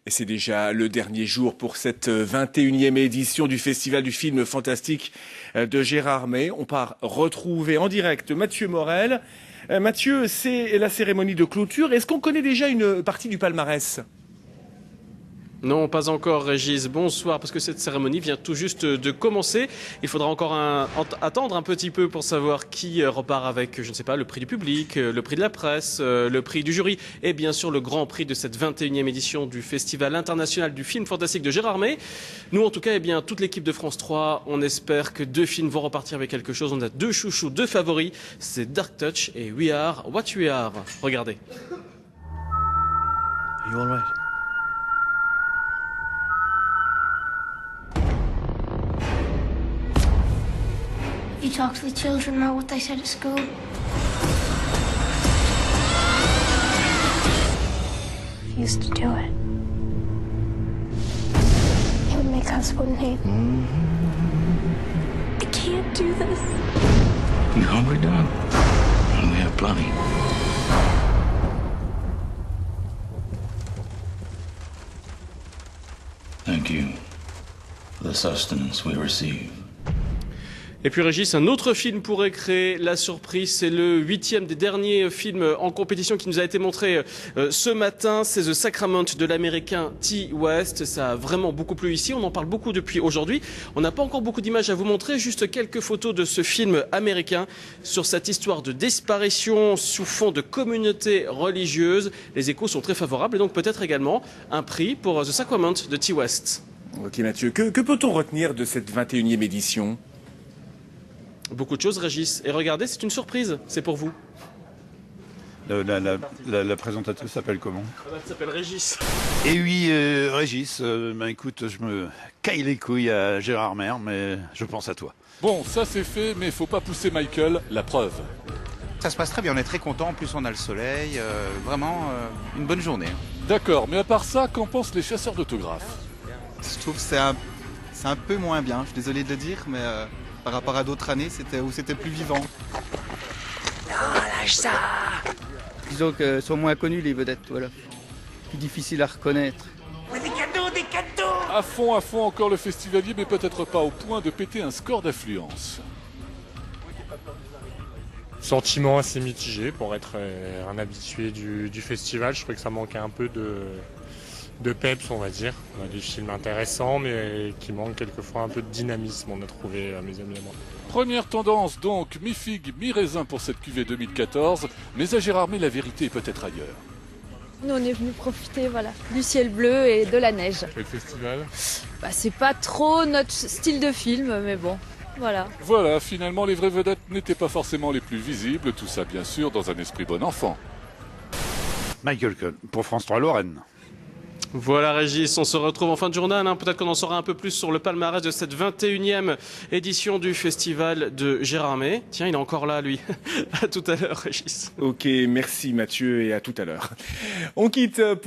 Et c'est déjà le dernier jour pour cette 21e édition du Festival du film fantastique de Gérard May. On part retrouver en direct Mathieu Morel. Mathieu, c'est la cérémonie de clôture. Est-ce qu'on connaît déjà une partie du palmarès ? Non, pas encore, Régis. Bonsoir, parce que cette cérémonie vient tout juste de commencer. Il faudra encore attendre un petit peu pour savoir qui repart avec, je ne sais pas, le prix du public, le prix de la presse, le prix du jury et bien sûr le grand prix de cette 21e édition du Festival international du film fantastique de Gérard May. Nous, en tout cas, toute l'équipe de France 3, on espère que 2 films vont repartir avec quelque chose. On a 2 chouchous, 2 favoris. C'est Dark Touch et We Are What We Are. Regardez. Are you all right? You talk to the children about what they said at school. He used to do it. He would make us, wouldn't he? I can't do this. You hungry, Don? We have plenty. Thank you for the sustenance we receive. Et puis Régis, un autre film pourrait créer la surprise. C'est le 8e des derniers films en compétition qui nous a été montré ce matin. C'est The Sacrament de l'américain Ti West. Ça a vraiment beaucoup plu ici. On en parle beaucoup depuis aujourd'hui. On n'a pas encore beaucoup d'images à vous montrer. Juste quelques photos de ce film américain sur cette histoire de disparition sous fond de communauté religieuse. Les échos sont très favorables et donc peut-être également un prix pour The Sacrament de Ti West. Ok Mathieu, que peut-on retenir de cette 21e édition ? Beaucoup de choses, Régis. Et regardez, c'est une surprise. C'est pour vous. La présentatrice s'appelle comment? Elle s'appelle Régis. Et oui, Régis, écoute, je me caille les couilles à Gérard May, mais je pense à toi. Bon, ça c'est fait, mais faut pas pousser Michael, la preuve. Ça se passe très bien, on est très content, en plus on a le soleil, vraiment une bonne journée. D'accord, mais à part ça, qu'en pensent les chasseurs d'autographes? Je trouve que c'est un peu moins bien, je suis désolé de le dire, mais par rapport à d'autres années, c'était plus vivant. Non, lâche ça! Disons que sont moins connus les vedettes, voilà. Plus difficile à reconnaître. Mais des cadeaux, des cadeaux! À fond encore le festivalier, mais peut-être pas au point de péter un score d'affluence. Sentiment assez mitigé pour être un habitué du festival. Je trouvais que ça manquait un peu de peps, on va dire. On a des films intéressants, mais qui manquent quelquefois un peu de dynamisme, on a trouvé, mes amis et moi. Première tendance donc, mi-figue, mi-raisin pour cette cuvée 2014, mais à Gérard May, la vérité est peut-être ailleurs. Nous, on est venus profiter du ciel bleu et de la neige. Le festival c'est pas trop notre style de film, mais bon, voilà. Voilà, finalement, les vraies vedettes n'étaient pas forcément les plus visibles, tout ça bien sûr dans un esprit bon enfant. Michael Cohn, pour France 3 Lorraine. Voilà Régis, on se retrouve en fin de journal. Peut-être qu'on en saura un peu plus sur le palmarès de cette 21e édition du Festival de Gérard May. Tiens, il est encore là, lui. À tout à l'heure, Régis. Ok, merci Mathieu et à tout à l'heure. On quitte pour